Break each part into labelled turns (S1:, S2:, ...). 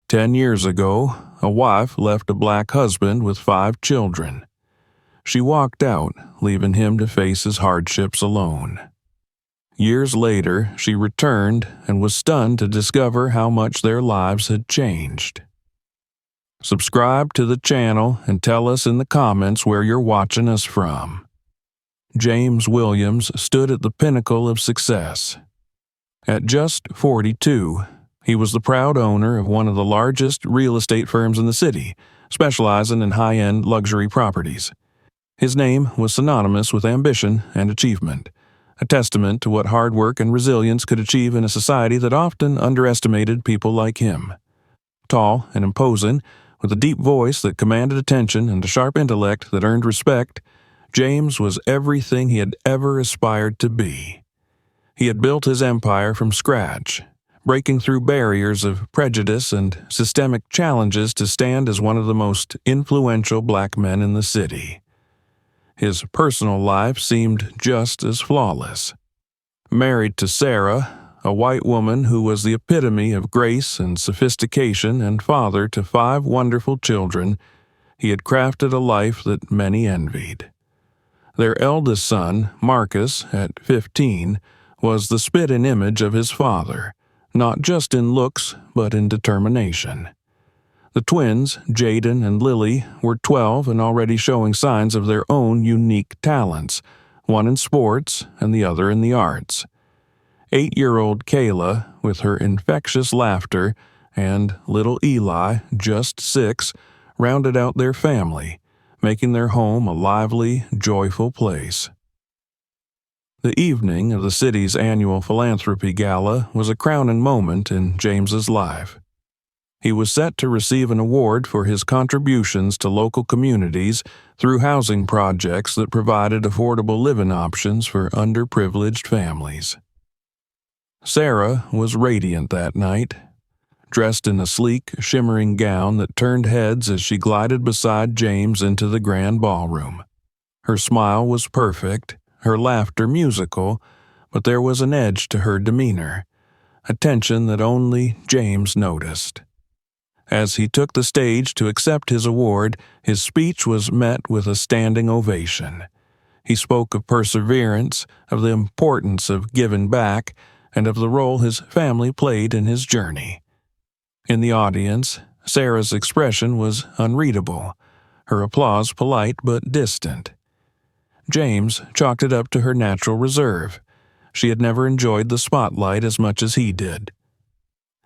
S1: 10 years ago, a wife left a black husband with 5 children. She walked out, leaving him to face his hardships alone. Years later, she returned and was stunned to discover how much their lives had changed. Subscribe to the channel and tell us in the comments where you're watching us from. James Williams stood at the pinnacle of success. At just 42, he was the proud owner of one of the largest real estate firms in the city, specializing in high-end luxury properties. His name was synonymous with ambition and achievement, a testament to what hard work and resilience could achieve in a society that often underestimated people like him. Tall and imposing, with a deep voice that commanded attention and a sharp intellect that earned respect, James was everything he had ever aspired to be. He had built his empire from scratch, breaking through barriers of prejudice and systemic challenges to stand as one of the most influential black men in the city. His personal life seemed just as flawless. Married to Sarah, a white woman who was the epitome of grace and sophistication, and father to 5 wonderful children, he had crafted a life that many envied. Their eldest son, Marcus, at 15, was the spit-in image of his father, not just in looks, but in determination. The twins, Jaden and Lily, were 12 and already showing signs of their own unique talents, one in sports and the other in the arts. 8-year-old Kayla, with her infectious laughter, and little Eli, just 6, rounded out their family, making their home a lively, joyful place. The evening of the city's annual philanthropy gala was a crowning moment in James's life. He was set to receive an award for his contributions to local communities through housing projects that provided affordable living options for underprivileged families. Sarah was radiant that night, dressed in a sleek, shimmering gown that turned heads as she glided beside James into the grand ballroom. Her smile was perfect, her laughter musical, but there was an edge to her demeanor, a tension that only James noticed. As he took the stage to accept his award, his speech was met with a standing ovation. He spoke of perseverance, of the importance of giving back, and of the role his family played in his journey. In the audience, Sarah's expression was unreadable, her applause polite but distant. James chalked it up to her natural reserve. She had never enjoyed the spotlight as much as he did.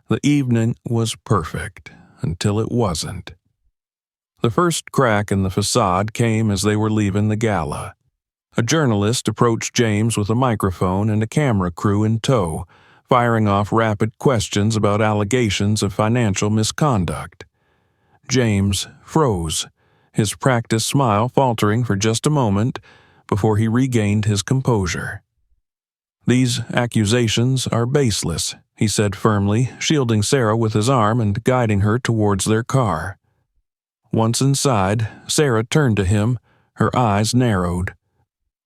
S1: The evening was perfect, until it wasn't. The first crack in the facade came as they were leaving the gala. A journalist approached James with a microphone and a camera crew in tow, firing off rapid questions about allegations of financial misconduct. James froze, his practiced smile faltering for just a moment before he regained his composure. "These accusations are baseless," he said firmly, shielding Sarah with his arm and guiding her towards their car. Once inside, Sarah turned to him, her eyes narrowed.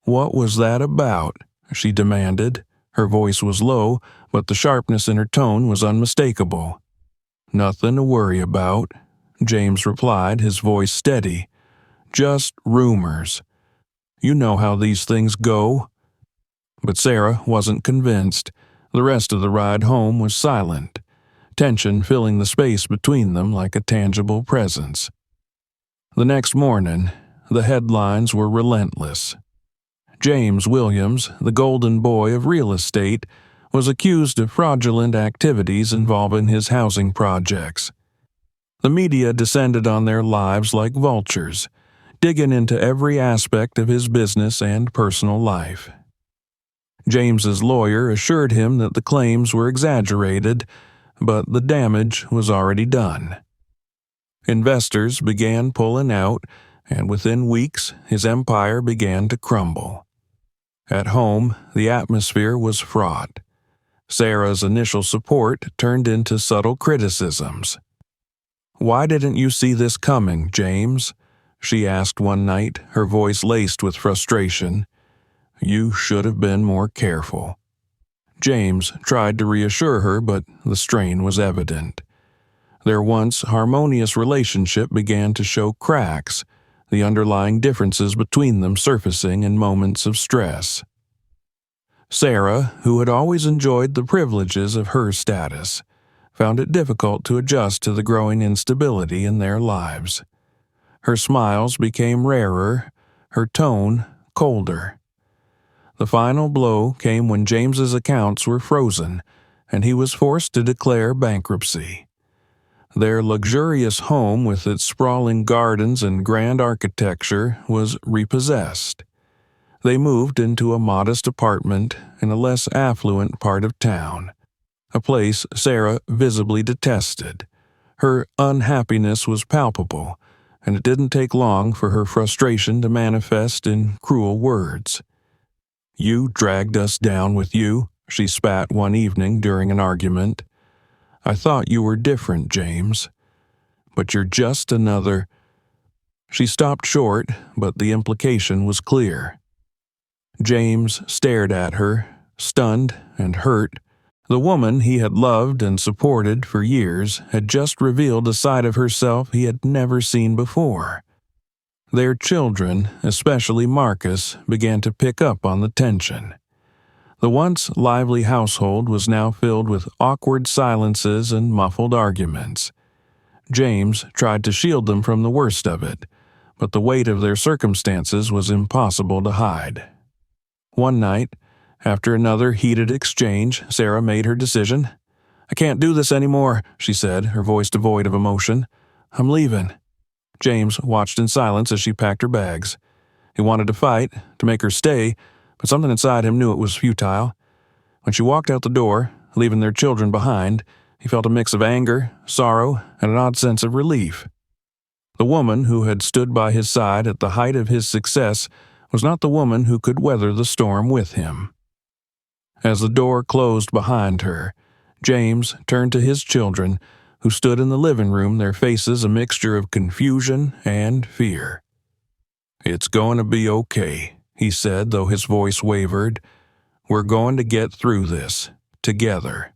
S1: "What was that about?" she demanded. Her voice was low, but the sharpness in her tone was unmistakable. "Nothing to worry about," James replied, his voice steady. "Just rumors. You know how these things go." But Sarah wasn't convinced. The rest of the ride home was silent, tension filling the space between them like a tangible presence. The next morning, the headlines were relentless. James Williams, the golden boy of real estate, was accused of fraudulent activities involving his housing projects. The media descended on their lives like vultures, digging into every aspect of his business and personal life. James's lawyer assured him that the claims were exaggerated, but the damage was already done. Investors began pulling out, and within weeks his empire began to crumble. At home, the atmosphere was fraught. Sarah's initial support turned into subtle criticisms. "Why didn't you see this coming, James?" she asked one night, her voice laced with frustration. "You should have been more careful." James tried to reassure her, but the strain was evident. Their once harmonious relationship began to show cracks, the underlying differences between them surfacing in moments of stress. Sarah, who had always enjoyed the privileges of her status, found it difficult to adjust to the growing instability in their lives. Her smiles became rarer, her tone colder. The final blow came when James's accounts were frozen, and he was forced to declare bankruptcy. Their luxurious home with its sprawling gardens and grand architecture was repossessed. They moved into a modest apartment in a less affluent part of town, a place Sarah visibly detested. Her unhappiness was palpable, and it didn't take long for her frustration to manifest in cruel words. "You dragged us down with you," she spat one evening during an argument. "I thought you were different, James. But you're just another—" She stopped short, but the implication was clear. James stared at her, stunned and hurt. The woman he had loved and supported for years had just revealed a side of herself he had never seen before. Their children, especially Marcus, began to pick up on the tension. The once lively household was now filled with awkward silences and muffled arguments. James tried to shield them from the worst of it, but the weight of their circumstances was impossible to hide. One night, after another heated exchange, Sarah made her decision. "I can't do this anymore," she said, her voice devoid of emotion. "I'm leaving." James watched in silence as she packed her bags. He wanted to fight, to make her stay, but something inside him knew it was futile. When she walked out the door, leaving their children behind, he felt a mix of anger, sorrow, and an odd sense of relief. The woman who had stood by his side at the height of his success was not the woman who could weather the storm with him. As the door closed behind her, James turned to his children, who stood in the living room, their faces a mixture of confusion and fear. "It's going to be okay," he said, though his voice wavered. "We're going to get through this, together."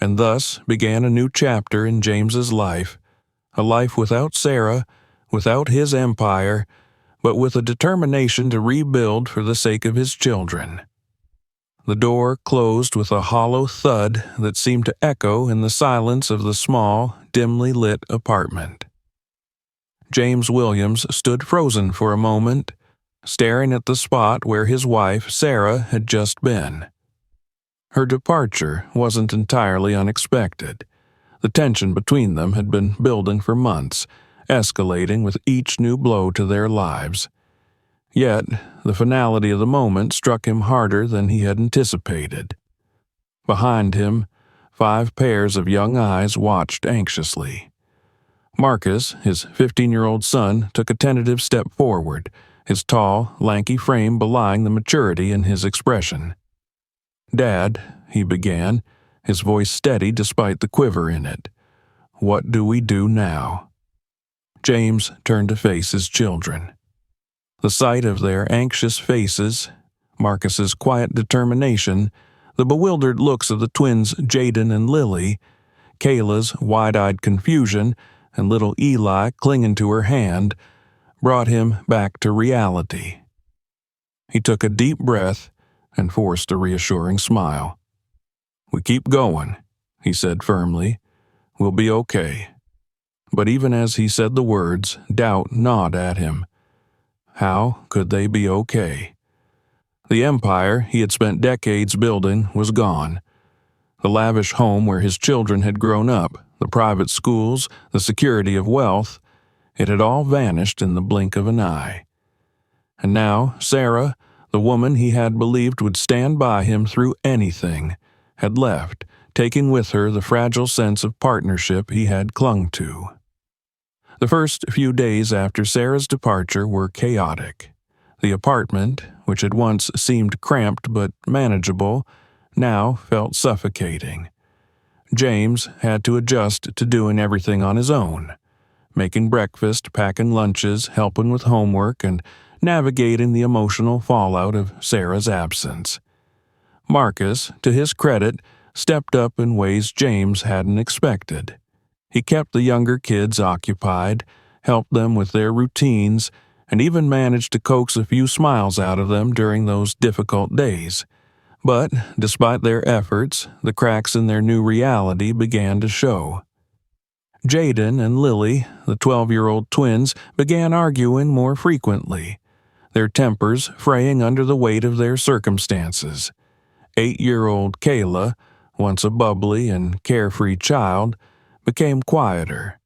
S1: And thus began a new chapter in James's life, a life without Sarah, without his empire, but with a determination to rebuild for the sake of his children. The door closed with a hollow thud that seemed to echo in the silence of the small, dimly lit apartment. James Williams stood frozen for a moment, staring at the spot where his wife, Sarah, had just been. Her departure wasn't entirely unexpected. The tension between them had been building for months, escalating with each new blow to their lives. Yet, the finality of the moment struck him harder than he had anticipated. Behind him, 5 pairs of young eyes watched anxiously. Marcus, his 15-year-old son, took a tentative step forward, his tall, lanky frame belying the maturity in his expression. "Dad," he began, his voice steady despite the quiver in it, "what do we do now?" James turned to face his children. The sight of their anxious faces, Marcus's quiet determination, the bewildered looks of the twins Jaden and Lily, Kayla's wide-eyed confusion, and little Eli clinging to her hand, brought him back to reality. He took a deep breath and forced a reassuring smile. "We keep going," he said firmly. "We'll be okay." But even as he said the words, doubt gnawed at him. How could they be okay? The empire he had spent decades building was gone. The lavish home where his children had grown up, the private schools, the security of wealth, it had all vanished in the blink of an eye. And now Sarah, the woman he had believed would stand by him through anything, had left, taking with her the fragile sense of partnership he had clung to. The first few days after Sarah's departure were chaotic. The apartment, which had once seemed cramped but manageable, now felt suffocating. James had to adjust to doing everything on his own, making breakfast, packing lunches, helping with homework, and navigating the emotional fallout of Sarah's absence. Marcus, to his credit, stepped up in ways James hadn't expected. He kept the younger kids occupied, helped them with their routines, and even managed to coax a few smiles out of them during those difficult days. But, despite their efforts, the cracks in their new reality began to show. Jaden and Lily, the 12-year-old twins, began arguing more frequently, their tempers fraying under the weight of their circumstances. 8-year-old Kayla, once a bubbly and carefree child, became quieter,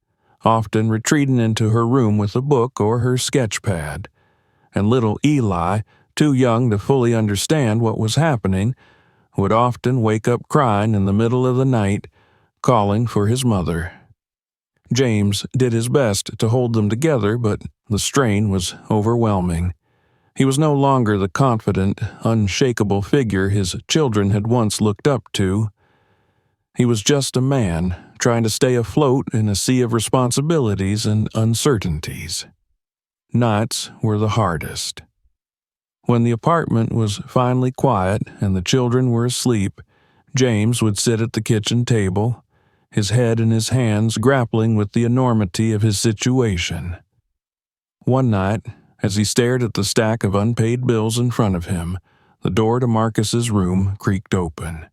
S1: often retreating into her room with a book or her sketch pad. And little Eli, too young to fully understand what was happening, would often wake up crying in the middle of the night, calling for his mother. James did his best to hold them together, but the strain was overwhelming. He was no longer the confident, unshakable figure his children had once looked up to. He was just a man, trying to stay afloat in a sea of responsibilities and uncertainties. Nights were the hardest. When the apartment was finally quiet and the children were asleep, James would sit at the kitchen table, his head in his hands grappling with the enormity of his situation. One night, as he stared at the stack of unpaid bills in front of him, the door to Marcus's room creaked open.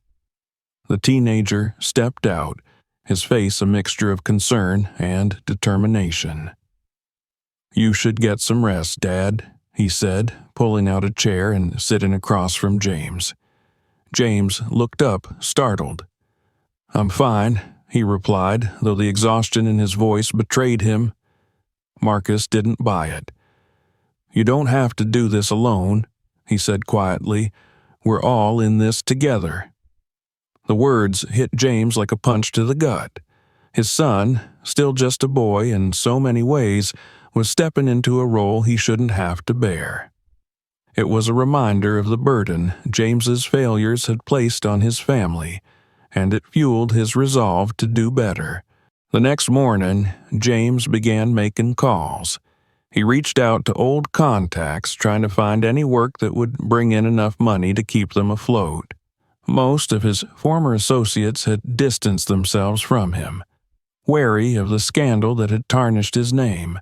S1: The teenager stepped out, his face a mixture of concern and determination. "You should get some rest, Dad," he said, pulling out a chair and sitting across from James. James looked up, startled. "I'm fine," he replied, though the exhaustion in his voice betrayed him. Marcus didn't buy it. "You don't have to do this alone," he said quietly. "We're all in this together." The words hit James like a punch to the gut. His son, still just a boy in so many ways, was stepping into a role he shouldn't have to bear. It was a reminder of the burden James's failures had placed on his family, and it fueled his resolve to do better. The next morning, James began making calls. He reached out to old contacts, trying to find any work that would bring in enough money to keep them afloat. Most of his former associates had distanced themselves from him, wary of the scandal that had tarnished his name.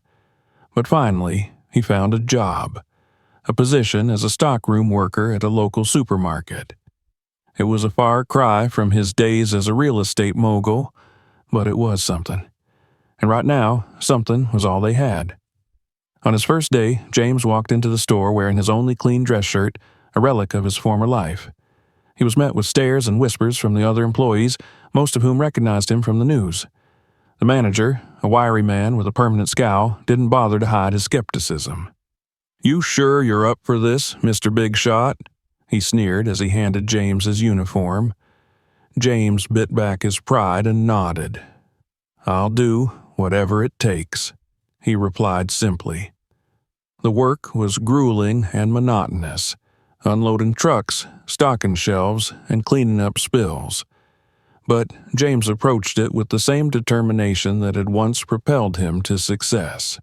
S1: But finally, he found a job, a position as a stockroom worker at a local supermarket. It was a far cry from his days as a real estate mogul, but it was something. And right now, something was all they had. On his first day, James walked into the store wearing his only clean dress shirt, a relic of his former life. He was met with stares and whispers from the other employees, most of whom recognized him from the news. The manager, a wiry man with a permanent scowl, didn't bother to hide his skepticism. "You sure you're up for this, Mr. Big Shot?" he sneered as he handed James his uniform. James bit back his pride and nodded. "I'll do whatever it takes," he replied simply. The work was grueling and monotonous, unloading trucks, stocking shelves, and cleaning up spills. But James approached it with the same determination that had once propelled him to success.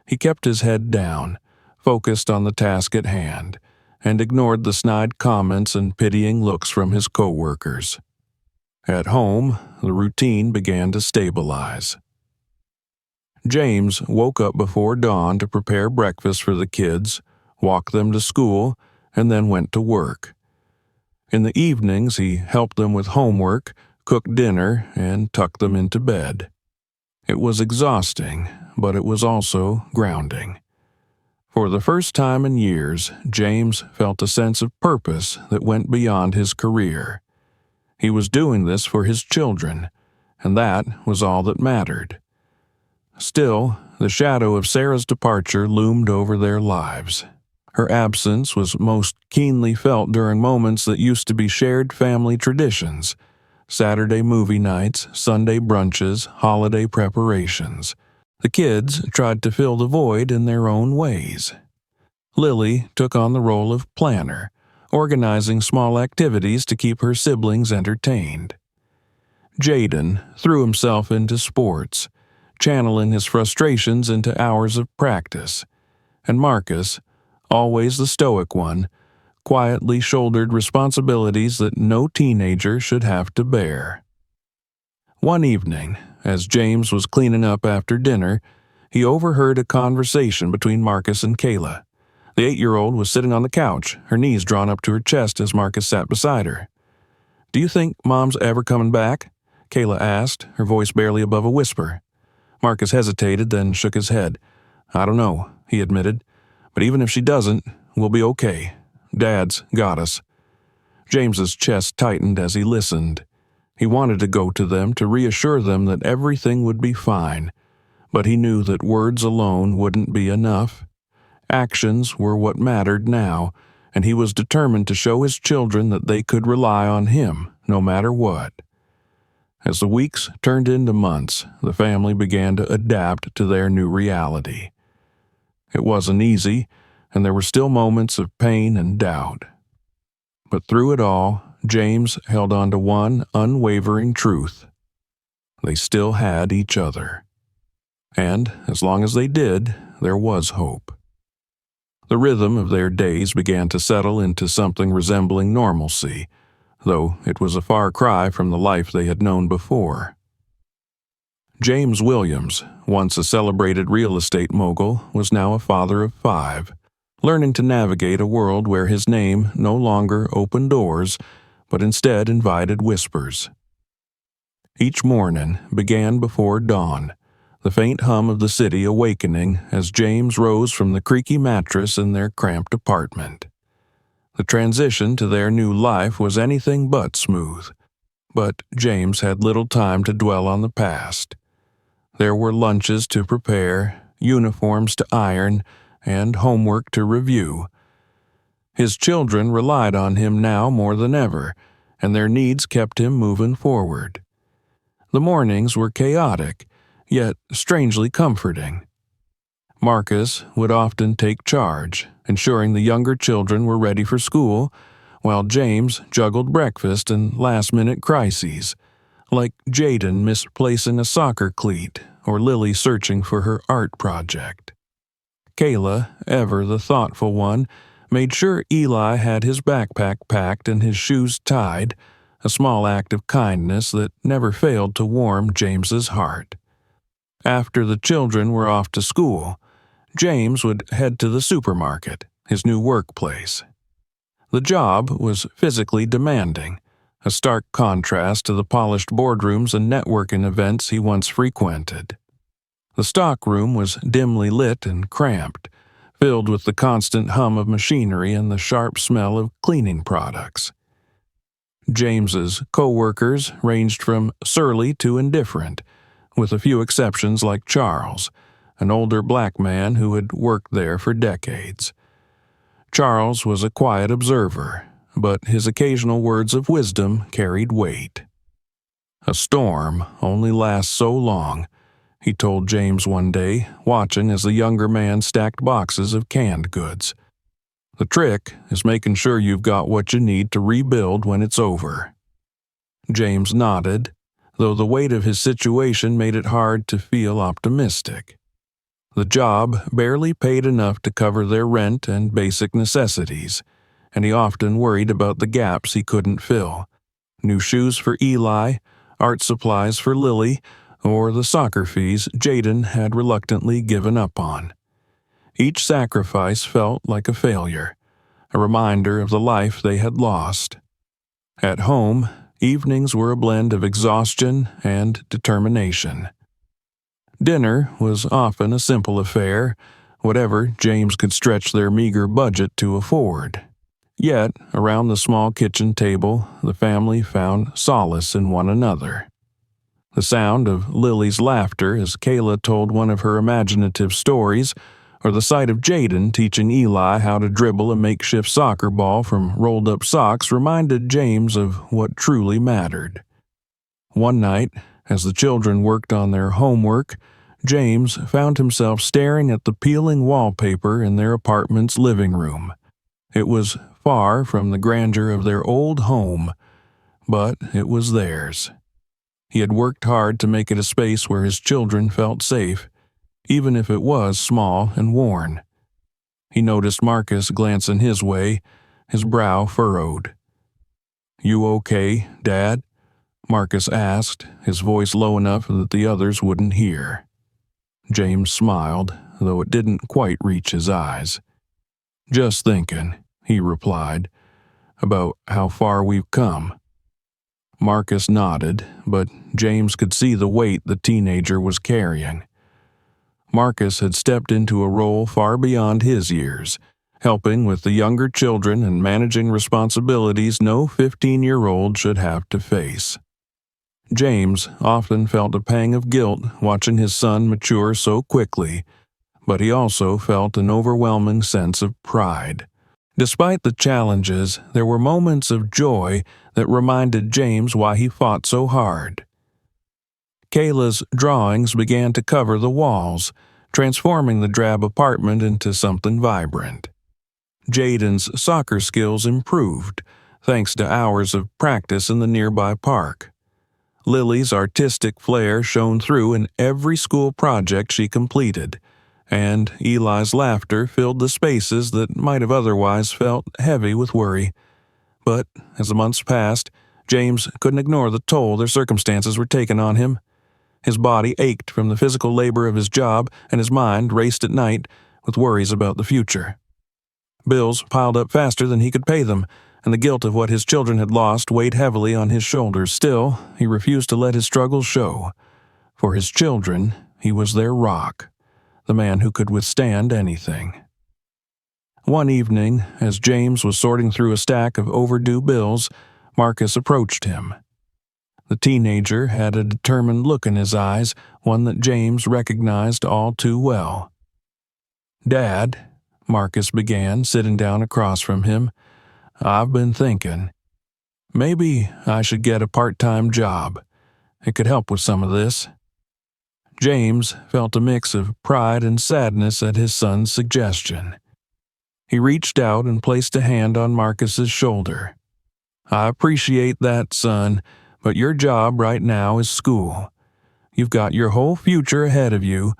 S1: He kept his head down, focused on the task at hand, and ignored the snide comments and pitying looks from his co-workers. At home, the routine began to stabilize. James woke up before dawn to prepare breakfast for the kids, walk them to school, and then went to work. In the evenings, he helped them with homework, cooked dinner, and tucked them into bed. It was exhausting, but it was also grounding. For the first time in years, James felt a sense of purpose that went beyond his career. He was doing this for his children, and that was all that mattered. Still, the shadow of Sarah's departure loomed over their lives. Her absence was most keenly felt during moments that used to be shared family traditions: Saturday movie nights, Sunday brunches, holiday preparations. The kids tried to fill the void in their own ways. Lily took on the role of planner, organizing small activities to keep her siblings entertained. Jaden threw himself into sports, channeling his frustrations into hours of practice, and Marcus, always the stoic one, quietly shouldered responsibilities that no teenager should have to bear. One evening, as James was cleaning up after dinner, he overheard a conversation between Marcus and Kayla. The 8-year-old was sitting on the couch, her knees drawn up to her chest as Marcus sat beside her. "Do you think Mom's ever coming back?" Kayla asked, her voice barely above a whisper. Marcus hesitated, then shook his head. "I don't know," he admitted. "But even if she doesn't, we'll be okay. Dad's got us." James's chest tightened as he listened. He wanted to go to them to reassure them that everything would be fine, but he knew that words alone wouldn't be enough. Actions were what mattered now, and he was determined to show his children that they could rely on him, no matter what. As the weeks turned into months, the family began to adapt to their new reality. It wasn't easy, and there were still moments of pain and doubt. But through it all, James held on to one unwavering truth. They still had each other. And as long as they did, there was hope. The rhythm of their days began to settle into something resembling normalcy, though it was a far cry from the life they had known before. James Williams, once a celebrated real estate mogul, was now a father of 5, learning to navigate a world where his name no longer opened doors, but instead invited whispers. Each morning began before dawn, the faint hum of the city awakening as James rose from the creaky mattress in their cramped apartment. The transition to their new life was anything but smooth, but James had little time to dwell on the past. There were lunches to prepare, uniforms to iron, and homework to review. His children relied on him now more than ever, and their needs kept him moving forward. The mornings were chaotic, yet strangely comforting. Marcus would often take charge, ensuring the younger children were ready for school, while James juggled breakfast and last-minute crises, like Jaden misplacing a soccer cleat or Lily searching for her art project. Kayla, ever the thoughtful one, made sure Eli had his backpack packed and his shoes tied, a small act of kindness that never failed to warm James's heart. After the children were off to school, James would head to the supermarket, his new workplace. The job was physically demanding, a stark contrast to the polished boardrooms and networking events he once frequented. The stockroom was dimly lit and cramped, filled with the constant hum of machinery and the sharp smell of cleaning products. James's co-workers ranged from surly to indifferent, with a few exceptions like Charles, an older black man who had worked there for decades. Charles was a quiet observer, but his occasional words of wisdom carried weight. "A storm only lasts so long," he told James one day, watching as the younger man stacked boxes of canned goods. "The trick is making sure you've got what you need to rebuild when it's over." James nodded, though the weight of his situation made it hard to feel optimistic. The job barely paid enough to cover their rent and basic necessities, and he often worried about the gaps he couldn't fill. New shoes for Eli, art supplies for Lily, or the soccer fees Jaden had reluctantly given up on. Each sacrifice felt like a failure, a reminder of the life they had lost. At home, evenings were a blend of exhaustion and determination. Dinner was often a simple affair, whatever James could stretch their meager budget to afford. Yet, around the small kitchen table, the family found solace in one another. The sound of Lily's laughter as Kayla told one of her imaginative stories, or the sight of Jaden teaching Eli how to dribble a makeshift soccer ball from rolled-up socks reminded James of what truly mattered. One night, as the children worked on their homework, James found himself staring at the peeling wallpaper in their apartment's living room. It was far from the grandeur of their old home, but it was theirs. He had worked hard to make it a space where his children felt safe, even if it was small and worn. He noticed Marcus glancing his way, his brow furrowed. "You okay, Dad?" Marcus asked, his voice low enough that the others wouldn't hear. James smiled, though it didn't quite reach his eyes. "Just thinking," he replied, "about how far we've come." Marcus nodded, but James could see the weight the teenager was carrying. Marcus had stepped into a role far beyond his years, helping with the younger children and managing responsibilities no 15-year-old should have to face. James often felt a pang of guilt watching his son mature so quickly, but he also felt an overwhelming sense of pride. Despite the challenges, there were moments of joy that reminded James why he fought so hard. Kayla's drawings began to cover the walls, transforming the drab apartment into something vibrant. Jaden's soccer skills improved, thanks to hours of practice in the nearby park. Lily's artistic flair shone through in every school project she completed, and Eli's laughter filled the spaces that might have otherwise felt heavy with worry. But as the months passed, James couldn't ignore the toll their circumstances were taking on him. His body ached from the physical labor of his job, and his mind raced at night with worries about the future. Bills piled up faster than he could pay them, and the guilt of what his children had lost weighed heavily on his shoulders. Still, he refused to let his struggles show. For his children, he was their rock, the man who could withstand anything. One evening, as James was sorting through a stack of overdue bills, Marcus approached him. The teenager had a determined look in his eyes, one that James recognized all too well. "Dad," Marcus began, sitting down across from him, "I've been thinking. Maybe I should get a part-time job. It could help with some of this." James felt a mix of pride and sadness at his son's suggestion. He reached out and placed a hand on Marcus's shoulder. "I appreciate that, son, but your job right now is school. You've got your whole future ahead of you,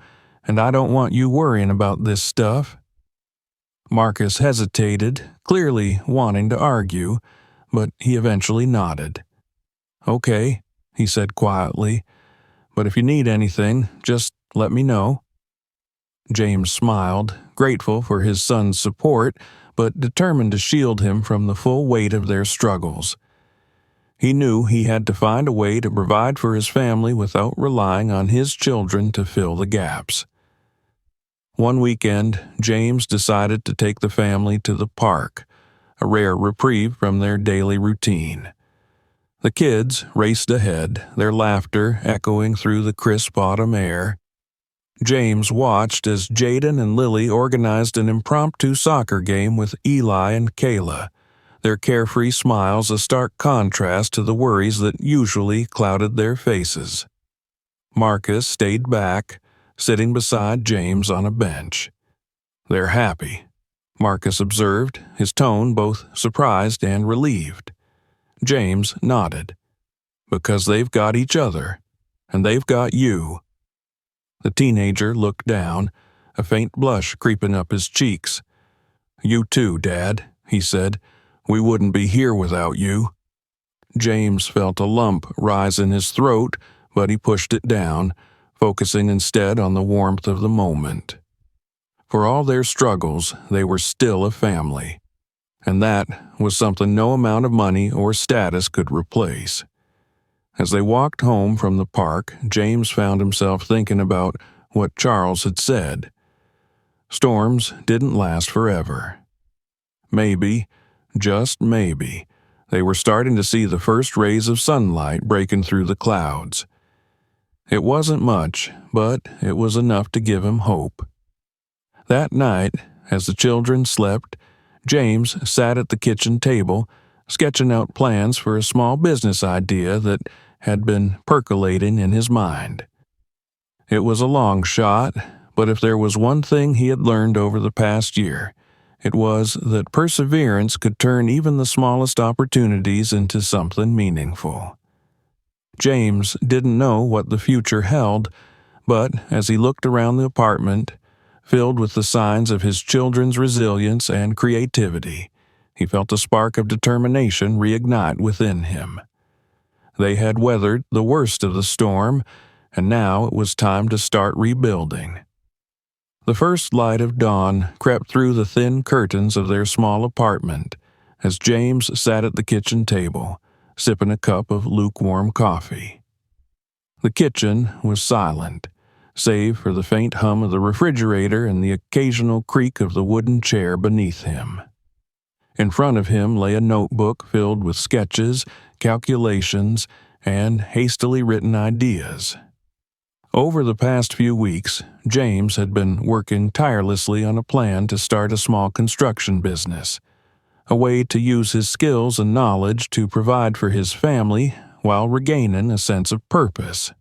S1: and I don't want you worrying about this stuff." Marcus hesitated, clearly wanting to argue, but he eventually nodded. "Okay," he said quietly, "but if you need anything, just let me know." James smiled, grateful for his son's support, but determined to shield him from the full weight of their struggles. He knew he had to find a way to provide for his family without relying on his children to fill the gaps. One weekend, James decided to take the family to the park, a rare reprieve from their daily routine. The kids raced ahead, their laughter echoing through the crisp autumn air. James watched as Jaden and Lily organized an impromptu soccer game with Eli and Kayla, their carefree smiles a stark contrast to the worries that usually clouded their faces. Marcus stayed back, sitting beside James on a bench. "They're happy," Marcus observed, his tone both surprised and relieved. James nodded. "Because they've got each other, and they've got you." The teenager looked down, a faint blush creeping up his cheeks. "You too, Dad," he said. "We wouldn't be here without you." James felt a lump rise in his throat, but he pushed it down, focusing instead on the warmth of the moment. For all their struggles, they were still a family, and that was something no amount of money or status could replace. As they walked home from the park, James found himself thinking about what Charles had said. Storms didn't last forever. Maybe, just maybe, they were starting to see the first rays of sunlight breaking through the clouds. It wasn't much, but it was enough to give him hope. That night, as the children slept, James sat at the kitchen table, sketching out plans for a small business idea that had been percolating in his mind. It was a long shot, but if there was one thing he had learned over the past year, it was that perseverance could turn even the smallest opportunities into something meaningful. James didn't know what the future held, but as he looked around the apartment, filled with the signs of his children's resilience and creativity, he felt a spark of determination reignite within him. They had weathered the worst of the storm, and now it was time to start rebuilding. The first light of dawn crept through the thin curtains of their small apartment as James sat at the kitchen table, sipping a cup of lukewarm coffee. The kitchen was silent, save for the faint hum of the refrigerator and the occasional creak of the wooden chair beneath him. In front of him lay a notebook filled with sketches, calculations, and hastily written ideas. Over the past few weeks, James had been working tirelessly on a plan to start a small construction business, a way to use his skills and knowledge to provide for his family while regaining a sense of purpose.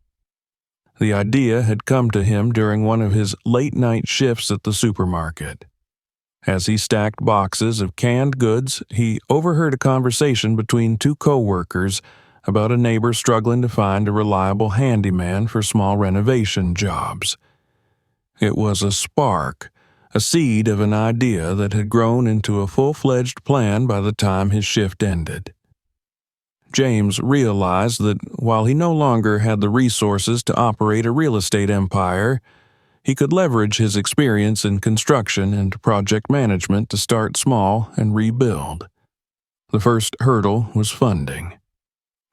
S1: The idea had come to him during one of his late-night shifts at the supermarket. As he stacked boxes of canned goods, he overheard a conversation between two co-workers about a neighbor struggling to find a reliable handyman for small renovation jobs. It was a spark, a seed of an idea that had grown into a full-fledged plan by the time his shift ended. James realized that while he no longer had the resources to operate a real estate empire, he could leverage his experience in construction and project management to start small and rebuild. The first hurdle was funding.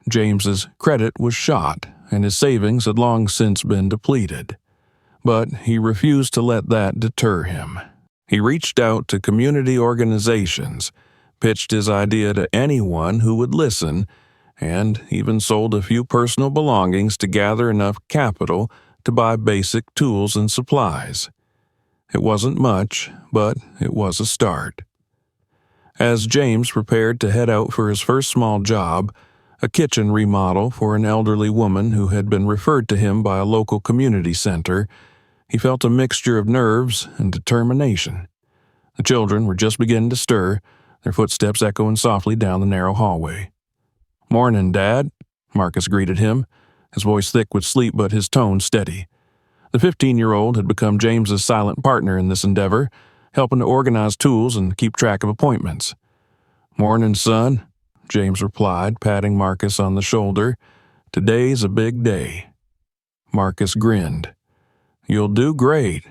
S1: James's credit was shot, and his savings had long since been depleted. But he refused to let that deter him. He reached out to community organizations, pitched his idea to anyone who would listen, and even sold a few personal belongings to gather enough capital to buy basic tools and supplies. It wasn't much, but it was a start. As James prepared to head out for his first small job, a kitchen remodel for an elderly woman who had been referred to him by a local community center, he felt a mixture of nerves and determination. The children were just beginning to stir, their footsteps echoing softly down the narrow hallway. "Morning, Dad," Marcus greeted him, his voice thick with sleep but his tone steady. The 15-year-old had become James's silent partner in this endeavor, helping to organize tools and keep track of appointments. "Morning, son," James replied, patting Marcus on the shoulder. "Today's a big day." Marcus grinned. "You'll do great.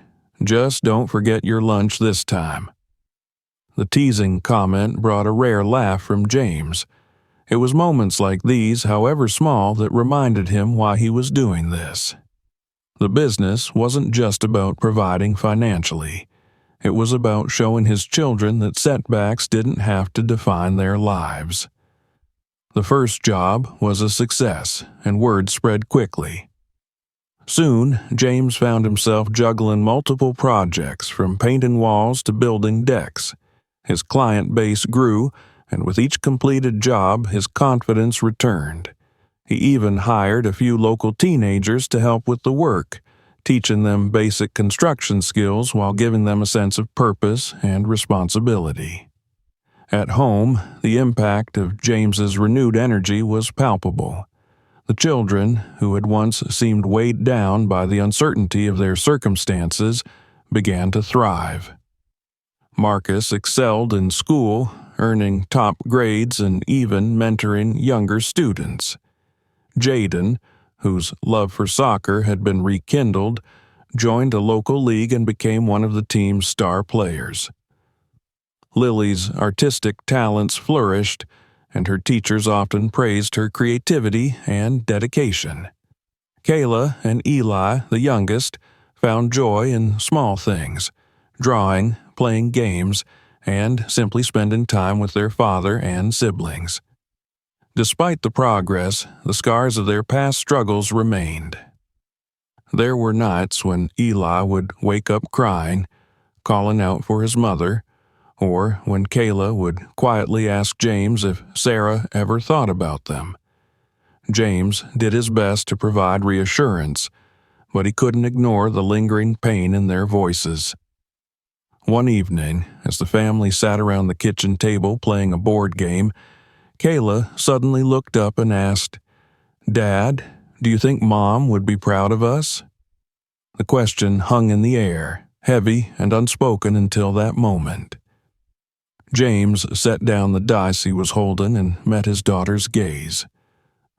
S1: Just don't forget your lunch this time." The teasing comment brought a rare laugh from James. It was moments like these, however small, that reminded him why he was doing this. The business wasn't just about providing financially. It was about showing his children that setbacks didn't have to define their lives. The first job was a success, and word spread quickly. Soon, James found himself juggling multiple projects, from painting walls to building decks. His client base grew, and with each completed job, his confidence returned. He even hired a few local teenagers to help with the work, teaching them basic construction skills while giving them a sense of purpose and responsibility. At home, the impact of James's renewed energy was palpable. The children, who had once seemed weighed down by the uncertainty of their circumstances, began to thrive. Marcus excelled in school, earning top grades and even mentoring younger students. Jaden, whose love for soccer had been rekindled, joined a local league and became one of the team's star players. Lily's artistic talents flourished, and her teachers often praised her creativity and dedication. Kayla and Eli, the youngest, found joy in small things, drawing, playing games, and simply spending time with their father and siblings. Despite the progress, the scars of their past struggles remained. There were nights when Eli would wake up crying, calling out for his mother, or when Kayla would quietly ask James if Sarah ever thought about them. James did his best to provide reassurance, but he couldn't ignore the lingering pain in their voices. One evening, as the family sat around the kitchen table playing a board game, Kayla suddenly looked up and asked, "Dad, do you think Mom would be proud of us?" The question hung in the air, heavy and unspoken until that moment. James set down the dice he was holding and met his daughter's gaze.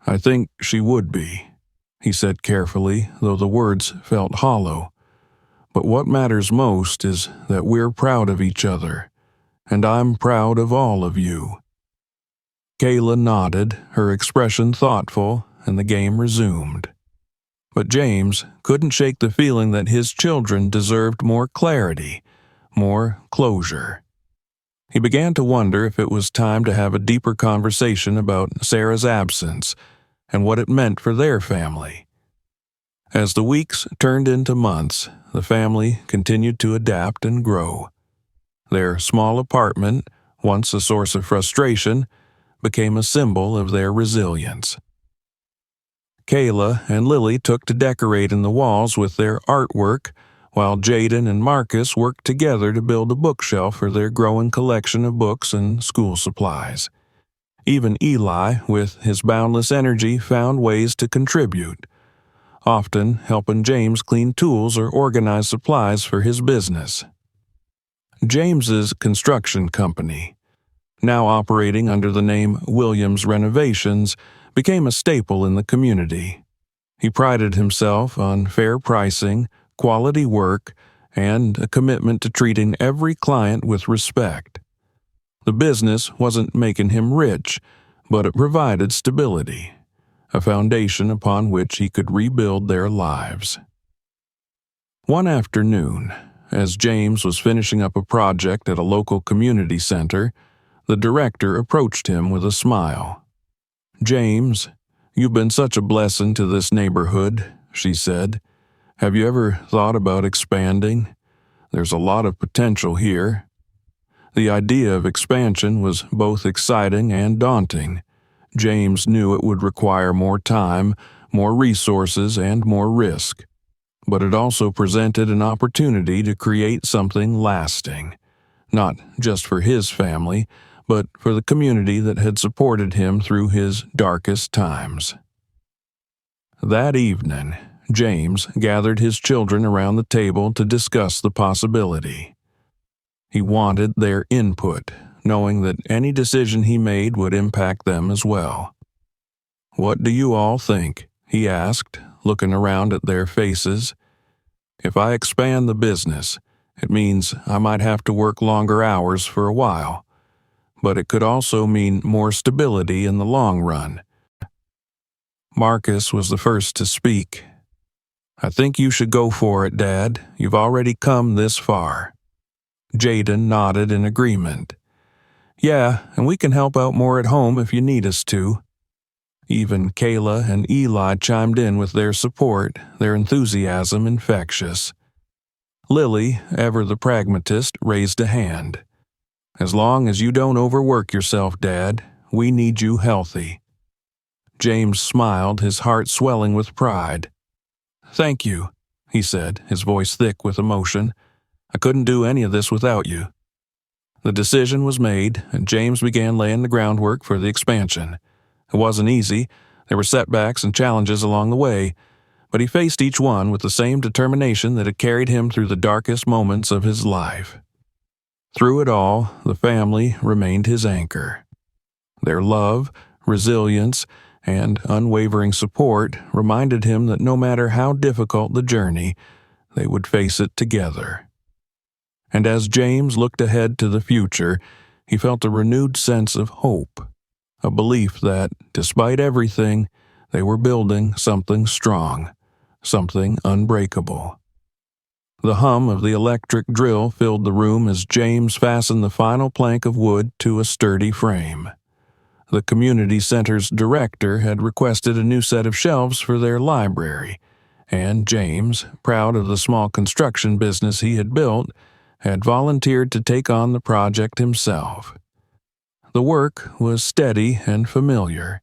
S1: I think she would be, he said carefully, though the words felt hollow. But what matters most is that we're proud of each other, and I'm proud of all of you. Kayla nodded, her expression thoughtful, and the game resumed. But James couldn't shake the feeling that his children deserved more clarity, more closure. He began to wonder if it was time to have a deeper conversation about Sarah's absence and what it meant for their family. As the weeks turned into months, the family continued to adapt and grow. Their small apartment, once a source of frustration, became a symbol of their resilience. Kayla and Lily took to decorating the walls with their artwork, while Jaden and Marcus worked together to build a bookshelf for their growing collection of books and school supplies. Even Eli, with his boundless energy, found ways to contribute, often helping James clean tools or organize supplies for his business. James's construction company, now operating under the name Williams Renovations, became a staple in the community. He prided himself on fair pricing, quality work, and a commitment to treating every client with respect. The business wasn't making him rich, but it provided stability, a foundation upon which he could rebuild their lives. One afternoon, as James was finishing up a project at a local community center, the director approached him with a smile. "James, you've been such a blessing to this neighborhood," she said. "Have you ever thought about expanding? There's a lot of potential here." The idea of expansion was both exciting and daunting. James knew it would require more time, more resources, and more risk. But it also presented an opportunity to create something lasting, not just for his family, but for the community that had supported him through his darkest times. That evening, James gathered his children around the table to discuss the possibility. He wanted their input, knowing that any decision he made would impact them as well. "What do you all think?" he asked, looking around at their faces. "If I expand the business, it means I might have to work longer hours for a while, but it could also mean more stability in the long run." Marcus was the first to speak. "I think you should go for it, Dad. You've already come this far." Jaden nodded in agreement. "Yeah, and we can help out more at home if you need us to." Even Kayla and Eli chimed in with their support, their enthusiasm infectious. Lily, ever the pragmatist, raised a hand. "As long as you don't overwork yourself, Dad, we need you healthy." James smiled, his heart swelling with pride. "Thank you," he said, his voice thick with emotion. "I couldn't do any of this without you." The decision was made, and James began laying the groundwork for the expansion. It wasn't easy. There were setbacks and challenges along the way, but he faced each one with the same determination that had carried him through the darkest moments of his life. Through it all, the family remained his anchor. Their love, resilience, and unwavering support reminded him that no matter how difficult the journey, they would face it together. And as James looked ahead to the future, he felt a renewed sense of hope, a belief that, despite everything, they were building something strong, something unbreakable. The hum of the electric drill filled the room as James fastened the final plank of wood to a sturdy frame. The community center's director had requested a new set of shelves for their library, and James, proud of the small construction business he had built, had volunteered to take on the project himself. The work was steady and familiar,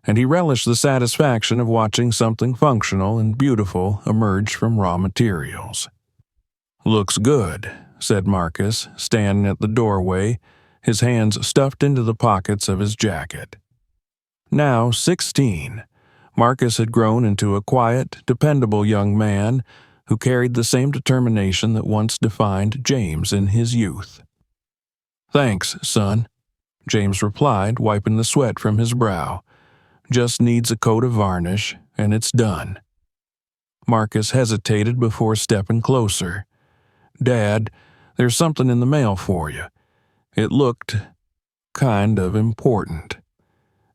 S1: and he relished the satisfaction of watching something functional and beautiful emerge from raw materials. "Looks good," said Marcus, standing at the doorway, his hands stuffed into the pockets of his jacket. Now 16, Marcus had grown into a quiet, dependable young man who carried the same determination that once defined James in his youth. "Thanks, son," James replied, wiping the sweat from his brow. Just needs a coat of varnish, and it's done. Marcus hesitated before stepping closer. Dad, there's something in the mail for you. It looked kind of important.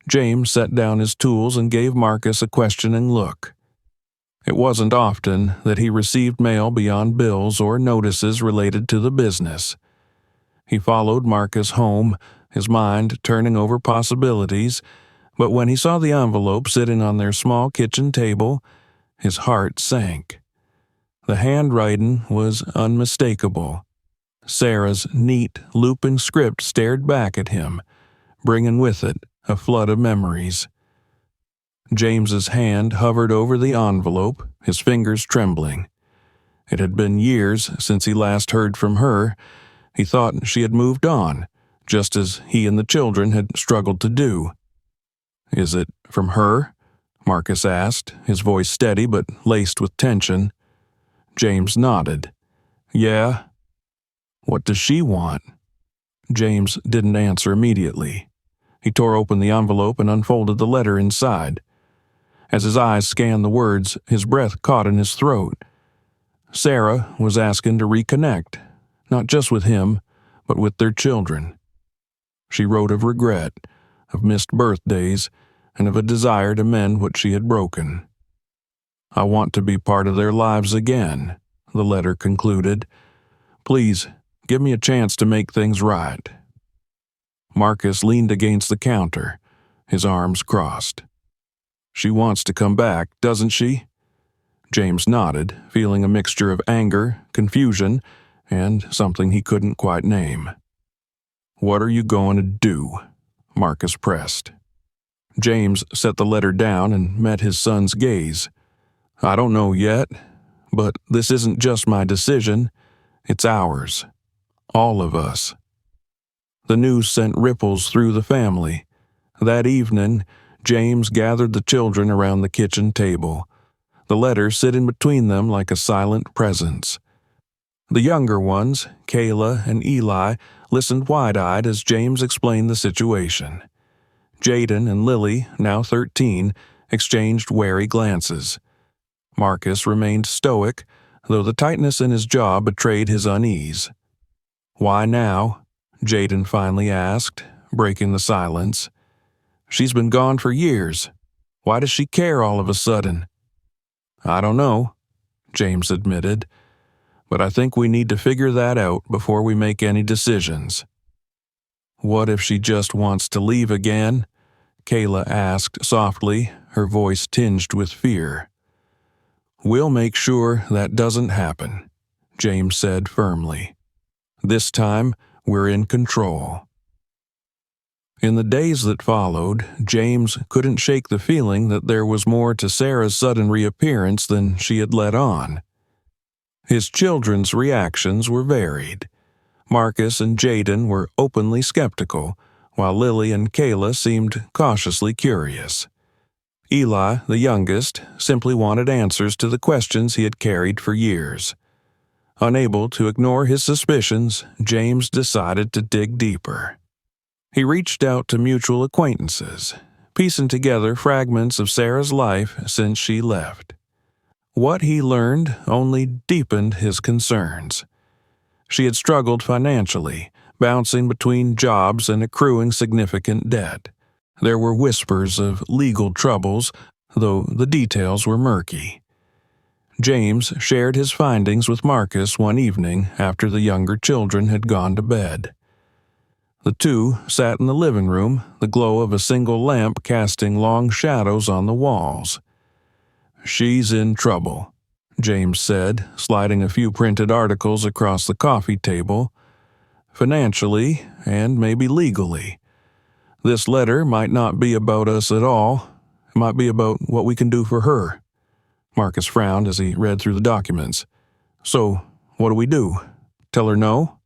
S1: James set down his tools and gave Marcus a questioning look. It wasn't often that he received mail beyond bills or notices related to the business. He followed Marcus home, his mind turning over possibilities, but when he saw the envelope sitting on their small kitchen table, his heart sank. The handwriting was unmistakable. Sarah's neat, looping script stared back at him, bringing with it a flood of memories. James's hand hovered over the envelope, his fingers trembling. It had been years since he last heard from her. He thought she had moved on, just as he and the children had struggled to do. "Is it from her?" Marcus asked, his voice steady but laced with tension. James nodded. "Yeah." "What does she want?" James didn't answer immediately. He tore open the envelope and unfolded the letter inside. As his eyes scanned the words, his breath caught in his throat. Sarah was asking to reconnect, not just with him, but with their children. She wrote of regret, of missed birthdays, and of a desire to mend what she had broken. "I want to be part of their lives again," the letter concluded. "Please, give me a chance to make things right." Marcus leaned against the counter, his arms crossed. "She wants to come back, doesn't she?" James nodded, feeling a mixture of anger, confusion, and something he couldn't quite name. "What are you going to do?" Marcus pressed. James set the letter down and met his son's gaze. "I don't know yet, but this isn't just my decision. It's ours. All of us." The news sent ripples through the family. That evening, James gathered the children around the kitchen table, the letter sitting between them like a silent presence. The younger ones, Kayla and Eli, listened wide-eyed as James explained the situation. Jaden and Lily, now 13, exchanged wary glances. Marcus remained stoic, though the tightness in his jaw betrayed his unease. "Why now?" Jaden finally asked, breaking the silence. "She's been gone for years. Why does she care all of a sudden?" "I don't know," James admitted, "but I think we need to figure that out before we make any decisions." "What if she just wants to leave again?" Kayla asked softly, her voice tinged with fear. "We'll make sure that doesn't happen," James said firmly. "This time, we're in control." In the days that followed, James couldn't shake the feeling that there was more to Sarah's sudden reappearance than she had let on. His children's reactions were varied. Marcus and Jaden were openly skeptical, while Lily and Kayla seemed cautiously curious. Eli, the youngest, simply wanted answers to the questions he had carried for years. Unable to ignore his suspicions, James decided to dig deeper. He reached out to mutual acquaintances, piecing together fragments of Sarah's life since she left. What he learned only deepened his concerns. She had struggled financially, bouncing between jobs and accruing significant debt. There were whispers of legal troubles, though the details were murky. James shared his findings with Marcus one evening after the younger children had gone to bed. The two sat in the living room, the glow of a single lamp casting long shadows on the walls. "She's in trouble," James said, sliding a few printed articles across the coffee table. "Financially, and maybe legally. This letter might not be about us at all. It might be about what we can do for her." Marcus frowned as he read through the documents. "So, what do we do? Tell her no?"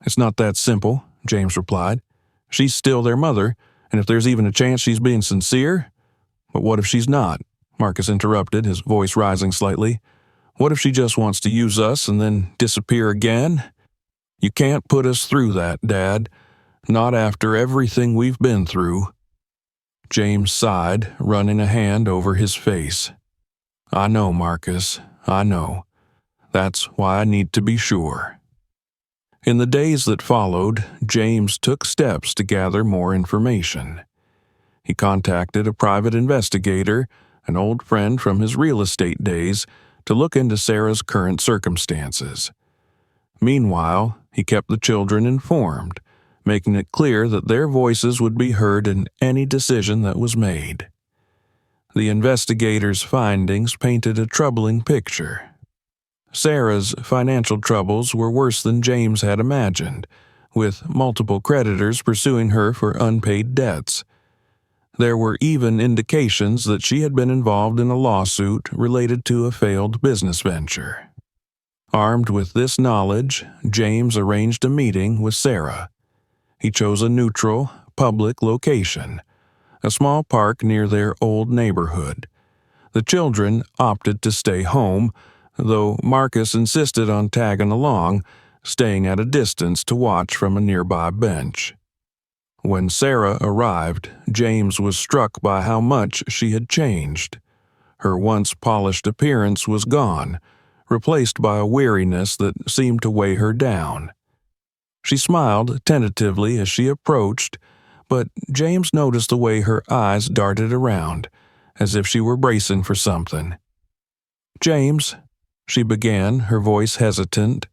S1: "It's not that simple," James replied. "She's still their mother, and if there's even a chance she's being sincere—" "But what if she's not?" Marcus interrupted, his voice rising slightly. "What if she just wants to use us and then disappear again? You can't put us through that, Dad. Not after everything we've been through." James sighed, running a hand over his face. I know, Marcus, I know. That's why I need to be sure. In the days that followed, James took steps to gather more information. He contacted a private investigator, an old friend from his real estate days, to look into Sarah's current circumstances. Meanwhile, he kept the children informed, making it clear that their voices would be heard in any decision that was made. The investigator's findings painted a troubling picture. Sarah's financial troubles were worse than James had imagined, with multiple creditors pursuing her for unpaid debts. There were even indications that she had been involved in a lawsuit related to a failed business venture. Armed with this knowledge, James arranged a meeting with Sarah. He chose a neutral, public location, a small park near their old neighborhood. The children opted to stay home, though Marcus insisted on tagging along, staying at a distance to watch from a nearby bench. When Sarah arrived, James was struck by how much she had changed. Her once polished appearance was gone, replaced by a weariness that seemed to weigh her down. She smiled tentatively as she approached, but James noticed the way her eyes darted around, as if she were bracing for something. "James," she began, her voice hesitant,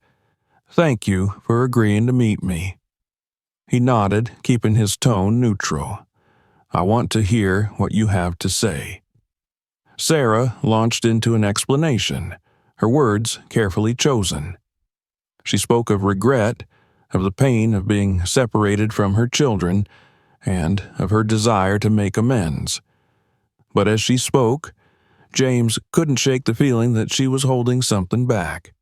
S1: "thank you for agreeing to meet me." He nodded, keeping his tone neutral. "I want to hear what you have to say." Sarah launched into an explanation, her words carefully chosen. She spoke of regret, of the pain of being separated from her children, and of her desire to make amends. But as she spoke, James couldn't shake the feeling that she was holding something back.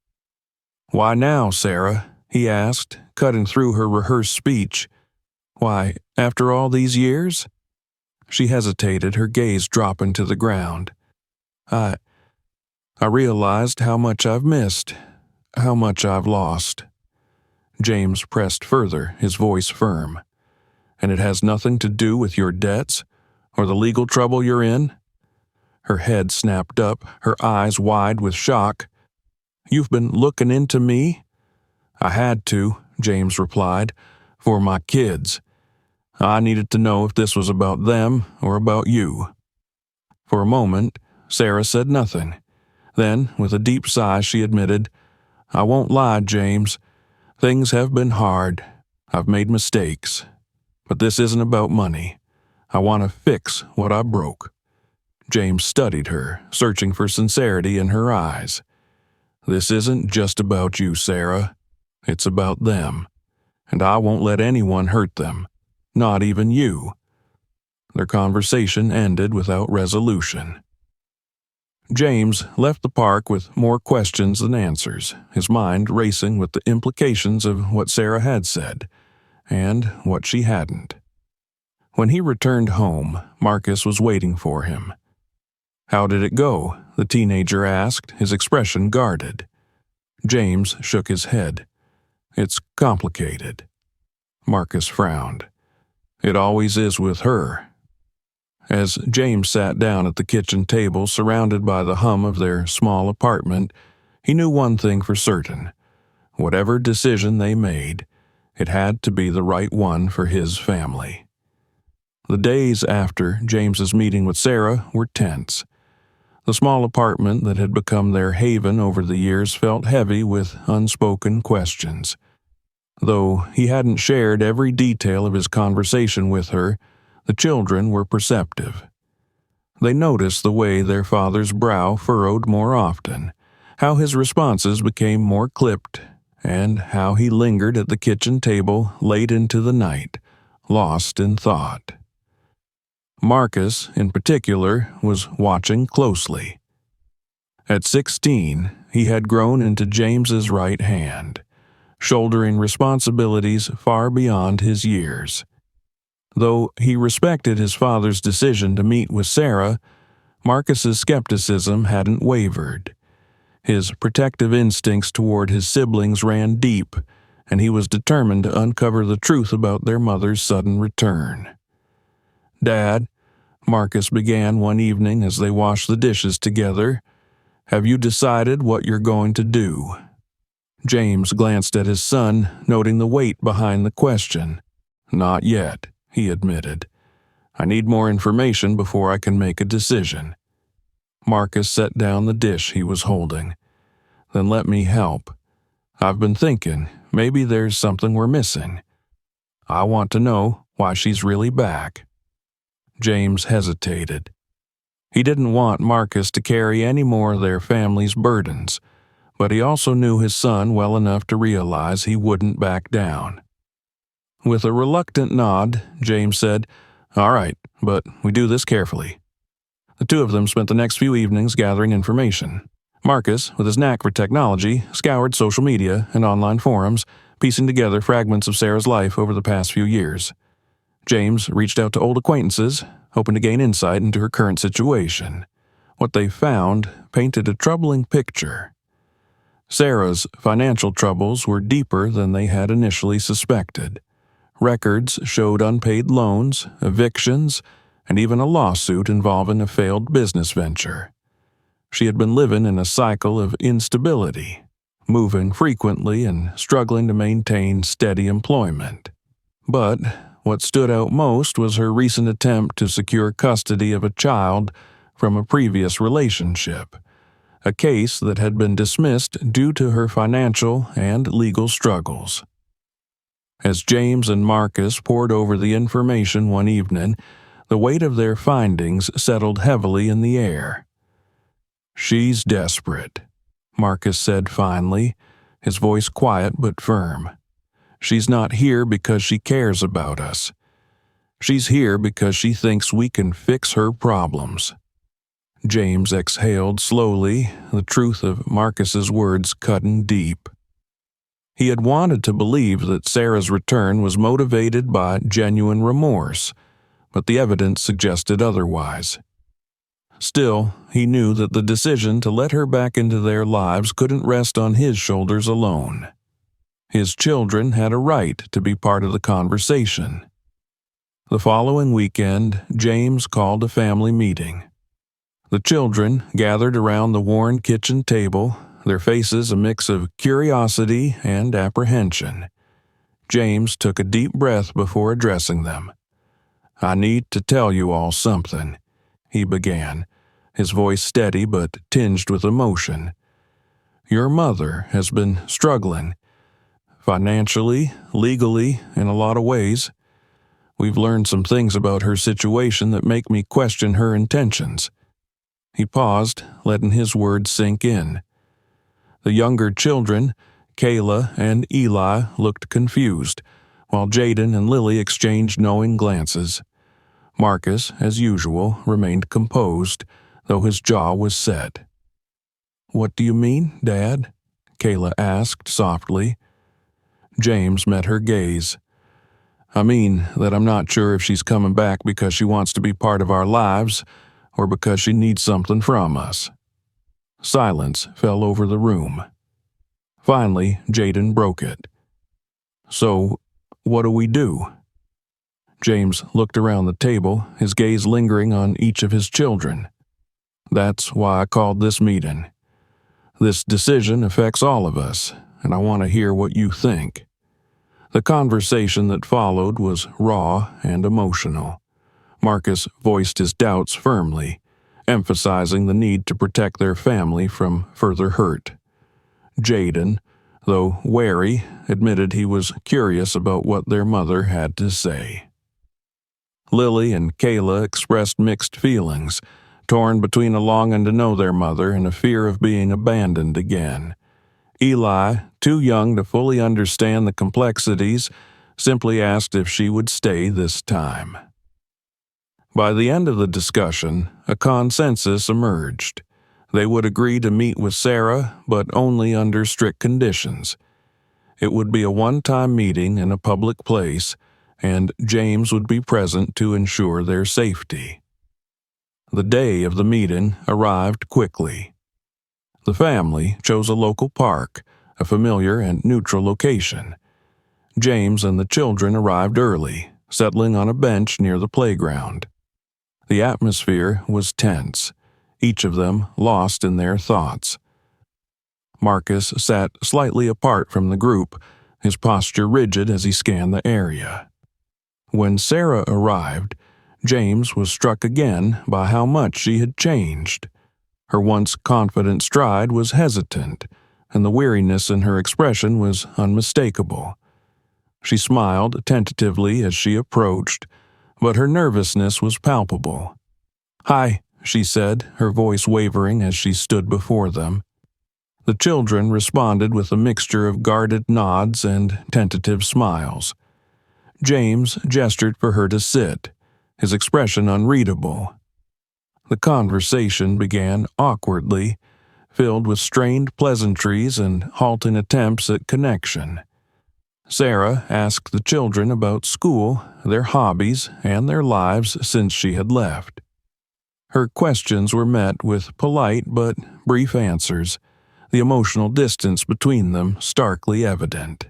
S1: "Why now, Sarah?" he asked, cutting through her rehearsed speech. "Why, after all these years?" She hesitated, her gaze dropping to the ground. I realized how much I've missed, how much I've lost." James pressed further, his voice firm. "And it has nothing to do with your debts, or the legal trouble you're in?" Her head snapped up, her eyes wide with shock. "You've been looking into me?" "I had to," James replied, "for my kids. I needed to know if this was about them or about you." For a moment, Sarah said nothing. Then, with a deep sigh, she admitted, "I won't lie, James. Things have been hard. I've made mistakes. But this isn't about money. I want to fix what I broke." James studied her, searching for sincerity in her eyes. "This isn't just about you, Sarah. It's about them. And I won't let anyone hurt them. Not even you." Their conversation ended without resolution. James left the park with more questions than answers, his mind racing with the implications of what Sarah had said, and what she hadn't. When he returned home, Marcus was waiting for him. "How did it go?" the teenager asked, his expression guarded. James shook his head. "It's complicated." Marcus frowned. "It always is with her." As James sat down at the kitchen table surrounded by the hum of their small apartment, he knew one thing for certain. Whatever decision they made, it had to be the right one for his family. The days after James's meeting with Sarah were tense. The small apartment that had become their haven over the years felt heavy with unspoken questions. Though he hadn't shared every detail of his conversation with her, the children were perceptive. They noticed the way their father's brow furrowed more often, how his responses became more clipped, and how he lingered at the kitchen table late into the night, lost in thought. Marcus, in particular, was watching closely. At 16, he had grown into James's right hand, shouldering responsibilities far beyond his years. Though he respected his father's decision to meet with Sarah, Marcus's skepticism hadn't wavered. His protective instincts toward his siblings ran deep, and he was determined to uncover the truth about their mother's sudden return. "Dad, Marcus began one evening as they washed the dishes together. "Have you decided what you're going to do?" James glanced at his son, noting the weight behind the question. "Not yet," he admitted. "I need more information before I can make a decision." Marcus set down the dish he was holding. "Then let me help. I've been thinking, maybe there's something we're missing. I want to know why she's really back." James hesitated. He didn't want Marcus to carry any more of their family's burdens, but he also knew his son well enough to realize he wouldn't back down. With a reluctant nod, James said, "All right, but we do this carefully." The two of them spent the next few evenings gathering information. Marcus, with his knack for technology, scoured social media and online forums, piecing together fragments of Sarah's life over the past few years. James reached out to old acquaintances, hoping to gain insight into her current situation. What they found painted a troubling picture. Sarah's financial troubles were deeper than they had initially suspected. Records showed unpaid loans, evictions, and even a lawsuit involving a failed business venture. She had been living in a cycle of instability, moving frequently and struggling to maintain steady employment. But what stood out most was her recent attempt to secure custody of a child from a previous relationship, a case that had been dismissed due to her financial and legal struggles. As James and Marcus pored over the information one evening, the weight of their findings settled heavily in the air. "She's desperate," Marcus said finally, his voice quiet but firm. "She's not here because she cares about us. She's here because she thinks we can fix her problems." James exhaled slowly, the truth of Marcus's words cutting deep. He had wanted to believe that Sarah's return was motivated by genuine remorse, but the evidence suggested otherwise. Still, he knew that the decision to let her back into their lives couldn't rest on his shoulders alone. His children had a right to be part of the conversation. The following weekend, James called a family meeting. The children gathered around the worn kitchen table, their faces a mix of curiosity and apprehension. James took a deep breath before addressing them. "I need to tell you all something," he began, his voice steady but tinged with emotion. "Your mother has been struggling. Financially, legally, in a lot of ways. We've learned some things about her situation that make me question her intentions." He paused, letting his words sink in. The younger children, Kayla and Eli, looked confused, while Jaden and Lily exchanged knowing glances. Marcus, as usual, remained composed, though his jaw was set. "What do you mean, Dad?" Kayla asked softly. James met her gaze. "I mean that I'm not sure if she's coming back because she wants to be part of our lives or because she needs something from us." Silence fell over the room. Finally, Jaden broke it. "So, what do we do?" James looked around the table, his gaze lingering on each of his children. "That's why I called this meeting. This decision affects all of us, and I want to hear what you think." The conversation that followed was raw and emotional. Marcus voiced his doubts firmly, emphasizing the need to protect their family from further hurt. Jaden, though wary, admitted he was curious about what their mother had to say. Lily and Kayla expressed mixed feelings, torn between a longing to know their mother and a fear of being abandoned again. Eli, too young to fully understand the complexities, simply asked if she would stay this time. By the end of the discussion, a consensus emerged. They would agree to meet with Sarah, but only under strict conditions. It would be a one-time meeting in a public place, and James would be present to ensure their safety. The day of the meeting arrived quickly. The family chose a local park, a familiar and neutral location. James and the children arrived early, settling on a bench near the playground. The atmosphere was tense, each of them lost in their thoughts. Marcus sat slightly apart from the group, his posture rigid as he scanned the area. When Sarah arrived, James was struck again by how much she had changed. Her once confident stride was hesitant, and the weariness in her expression was unmistakable. She smiled tentatively as she approached, but her nervousness was palpable. "Hi," she said, her voice wavering as she stood before them. The children responded with a mixture of guarded nods and tentative smiles. James gestured for her to sit, his expression unreadable. The conversation began awkwardly, filled with strained pleasantries and halting attempts at connection. Sarah asked the children about school, their hobbies, and their lives since she had left. Her questions were met with polite but brief answers, the emotional distance between them starkly evident.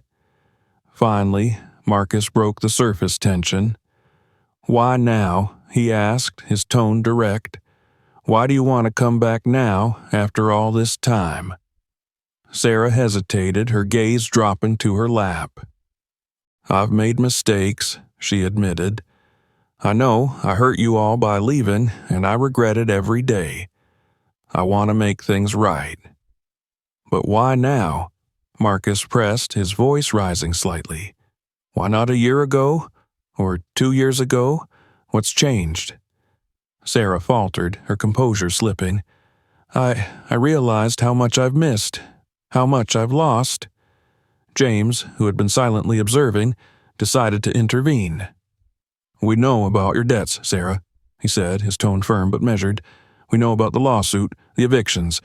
S1: Finally, Marcus broke the surface tension. "Why now?" he asked, his tone direct. "Why do you want to come back now, after all this time?" Sarah hesitated, her gaze dropping to her lap. "I've made mistakes," she admitted. "I know I hurt you all by leaving, and I regret it every day. I want to make things right." "But why now?" Marcus pressed, his voice rising slightly. "Why not a year ago? Or 2 years ago? What's changed?" Sarah faltered, her composure slipping. I realized how much I've missed, how much I've lost." James, who had been silently observing, decided to intervene. "We know about your debts, Sarah," he said, his tone firm but measured. "We know about the lawsuit, the evictions.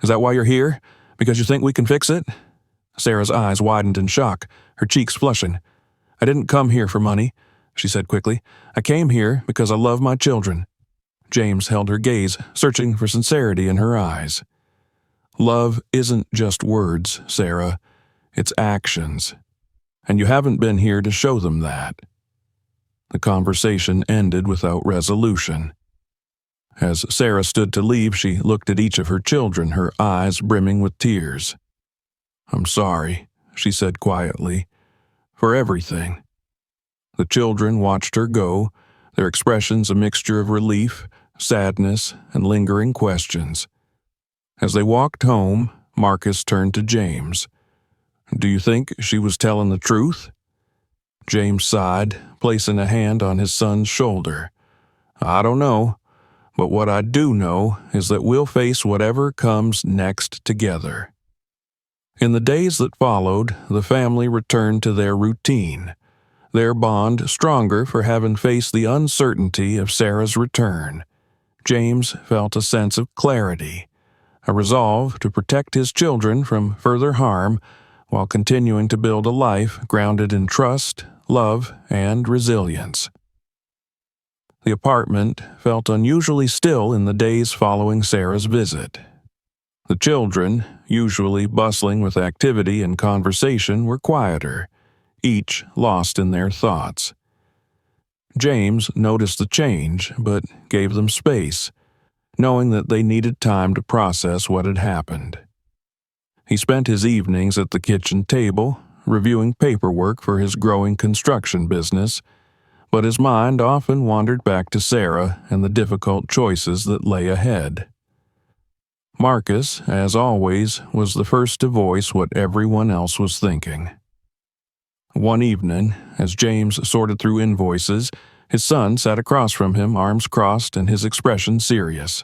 S1: Is that why you're here? Because you think we can fix it?" Sarah's eyes widened in shock, her cheeks flushing. "I didn't come here for money," she said quickly. "I came here because I love my children." James held her gaze, searching for sincerity in her eyes. "Love isn't just words, Sarah. It's actions. And you haven't been here to show them that." The conversation ended without resolution. As Sarah stood to leave, she looked at each of her children, her eyes brimming with tears. "I'm sorry," she said quietly, "for everything." The children watched her go, their expressions a mixture of relief, sadness, and lingering questions. As they walked home, Marcus turned to James. "Do you think she was telling the truth?" James sighed, placing a hand on his son's shoulder. "I don't know. But what I do know is that we'll face whatever comes next together." In the days that followed, the family returned to their routine, their bond stronger for having faced the uncertainty of Sarah's return. James felt a sense of clarity, a resolve to protect his children from further harm while continuing to build a life grounded in trust, love, and resilience. The apartment felt unusually still in the days following Sarah's visit. The children, usually bustling with activity and conversation, were quieter, each lost in their thoughts. James noticed the change, but gave them space, knowing that they needed time to process what had happened. He spent his evenings at the kitchen table, reviewing paperwork for his growing construction business, but his mind often wandered back to Sarah and the difficult choices that lay ahead. Marcus, as always, was the first to voice what everyone else was thinking. One evening, as James sorted through invoices, his son sat across from him, arms crossed and his expression serious.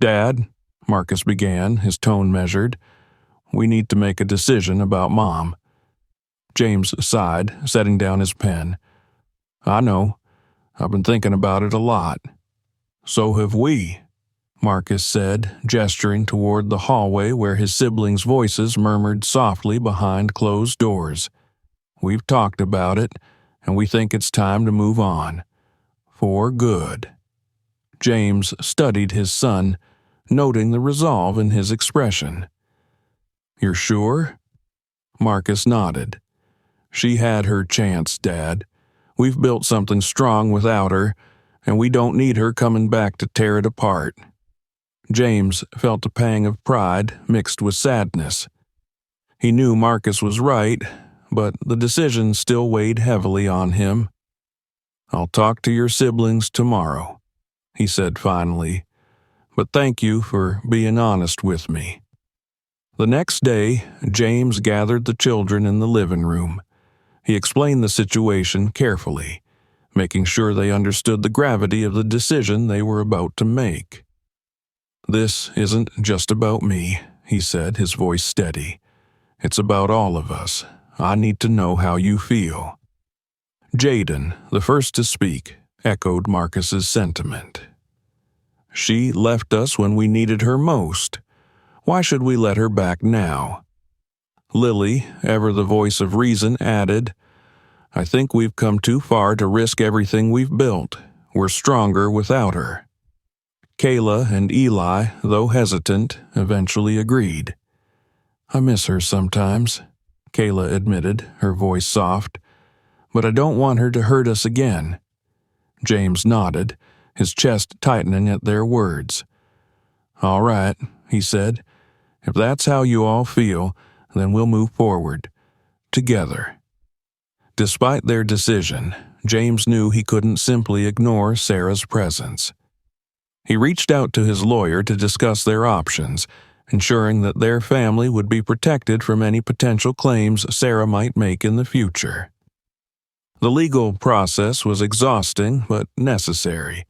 S1: "Dad," Marcus began, his tone measured, "we need to make a decision about Mom." James sighed, setting down his pen. "I know. I've been thinking about it a lot." "So have we," Marcus said, gesturing toward the hallway where his siblings' voices murmured softly behind closed doors. "We've talked about it, and we think it's time to move on. For good." James studied his son, noting the resolve in his expression. "You're sure?" Marcus nodded. "She had her chance, Dad. We've built something strong without her, and we don't need her coming back to tear it apart. James felt a pang of pride mixed with sadness. He knew Marcus was right, but the decision still weighed heavily on him. "I'll talk to your siblings tomorrow," he said finally, "but thank you for being honest with me." The next day, James gathered the children in the living room. He explained the situation carefully, making sure they understood the gravity of the decision they were about to make. "This isn't just about me," he said, his voice steady. "It's about all of us. I need to know how you feel." Jaden, the first to speak, echoed Marcus's sentiment. "She left us when we needed her most. Why should we let her back now?" Lily, ever the voice of reason, added, "I think we've come too far to risk everything we've built. We're stronger without her." Kayla and Eli, though hesitant, eventually agreed. "I miss her sometimes," Kayla admitted, her voice soft, "but I don't want her to hurt us again." James nodded, his chest tightening at their words. "All right," he said. "If that's how you all feel, then we'll move forward. Together." Despite their decision, James knew he couldn't simply ignore Sarah's presence. He reached out to his lawyer to discuss their options, ensuring that their family would be protected from any potential claims Sarah might make in the future. The legal process was exhausting but necessary,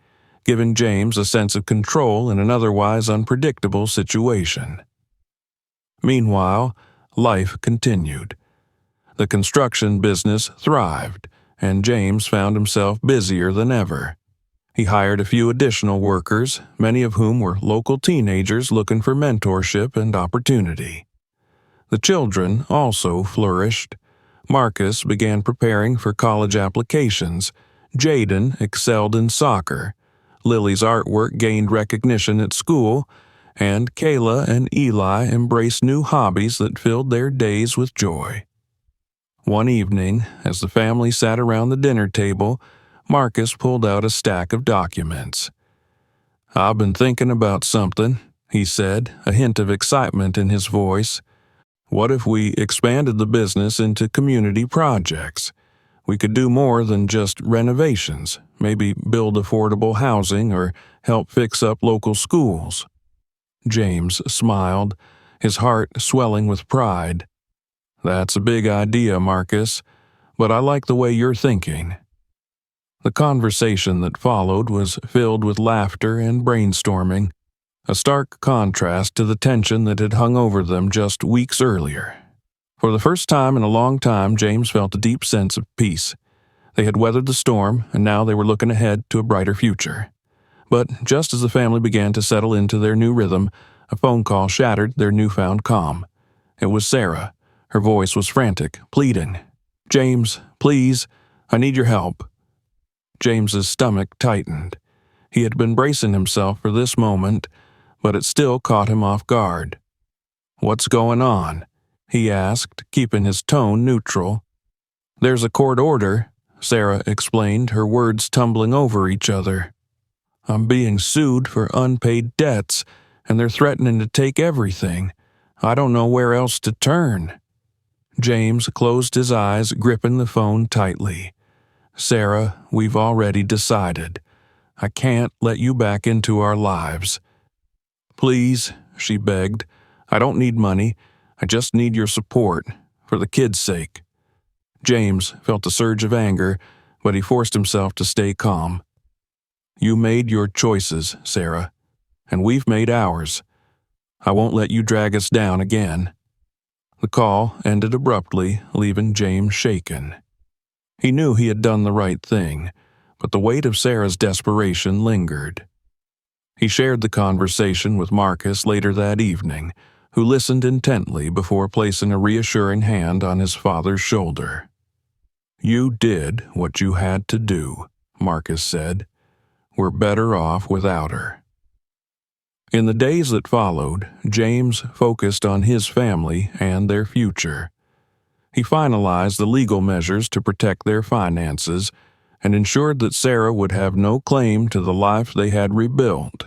S1: giving James a sense of control in an otherwise unpredictable situation. Meanwhile, life continued. The construction business thrived, and James found himself busier than ever. He hired a few additional workers, many of whom were local teenagers looking for mentorship and opportunity. The children also flourished. Marcus began preparing for college applications. Jaden excelled in soccer. Lily's artwork gained recognition at school, and Kayla and Eli embraced new hobbies that filled their days with joy. One evening, as the family sat around the dinner table, Marcus pulled out a stack of documents. "I've been thinking about something," he said, a hint of excitement in his voice. "What if we expanded the business into community projects? We could do more than just renovations, maybe build affordable housing or help fix up local schools." James smiled, his heart swelling with pride. "That's a big idea, Marcus, but I like the way you're thinking." The conversation that followed was filled with laughter and brainstorming, a stark contrast to the tension that had hung over them just weeks earlier. For the first time in a long time, James felt a deep sense of peace. They had weathered the storm, and now they were looking ahead to a brighter future. But just as the family began to settle into their new rhythm, a phone call shattered their newfound calm. It was Sarah. Her voice was frantic, pleading. "James, please, I need your help." James's stomach tightened. He had been bracing himself for this moment, but it still caught him off guard. "What's going on?" he asked, keeping his tone neutral. "There's a court order," Sarah explained, her words tumbling over each other. "I'm being sued for unpaid debts, and they're threatening to take everything. I don't know where else to turn." James closed his eyes, gripping the phone tightly. "Sarah, we've already decided. I can't let you back into our lives." "Please," she begged. "I don't need money. I just need your support, for the kids' sake." James felt a surge of anger, but he forced himself to stay calm. "You made your choices, Sarah, and we've made ours. I won't let you drag us down again." The call ended abruptly, leaving James shaken. He knew he had done the right thing, but the weight of Sarah's desperation lingered. He shared the conversation with Marcus later that evening, who listened intently before placing a reassuring hand on his father's shoulder. "You did what you had to do," Marcus said. "We're better off without her." In the days that followed, James focused on his family and their future. He finalized the legal measures to protect their finances, and ensured that Sarah would have no claim to the life they had rebuilt.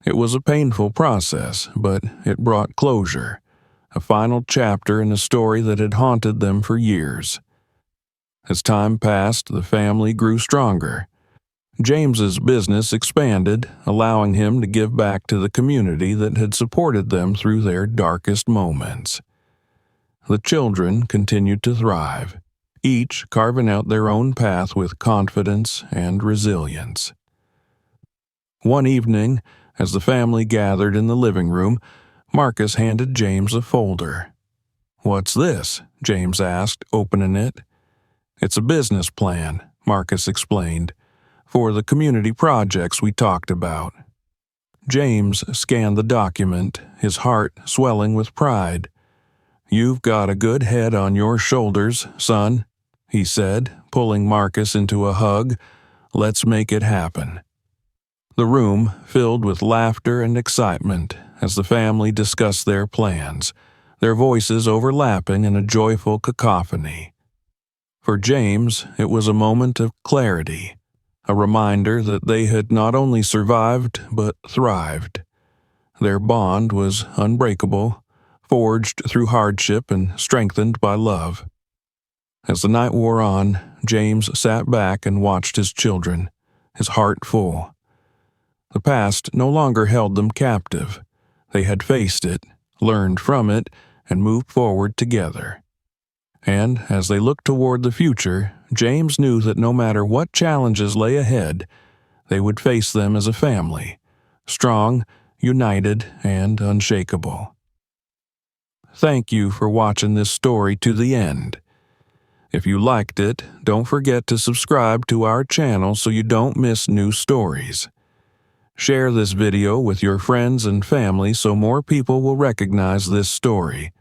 S1: It was a painful process, but it brought closure, a final chapter in a story that had haunted them for years. As time passed, the family grew stronger. James's business expanded, allowing him to give back to the community that had supported them through their darkest moments. The children continued to thrive, each carving out their own path with confidence and resilience. One evening, as the family gathered in the living room, Marcus handed James a folder. "What's this?" James asked, opening it. "It's a business plan," Marcus explained, "for the community projects we talked about." James scanned the document, his heart swelling with pride. "You've got a good head on your shoulders, son," he said, pulling Marcus into a hug. "Let's make it happen." The room filled with laughter and excitement as the family discussed their plans, their voices overlapping in a joyful cacophony. For James, it was a moment of clarity, a reminder that they had not only survived but thrived. Their bond was unbreakable, forged through hardship and strengthened by love. As the night wore on, James sat back and watched his children, his heart full. The past no longer held them captive. They had faced it, learned from it, and moved forward together. And as they looked toward the future, James knew that no matter what challenges lay ahead, they would face them as a family, strong, united, and unshakable. Thank you for watching this story to the end. If you liked it, don't forget to subscribe to our channel so you don't miss new stories. Share this video with your friends and family so more people will recognize this story.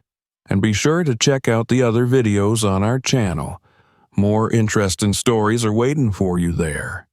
S1: And be sure to check out the other videos on our channel. More interesting stories are waiting for you there.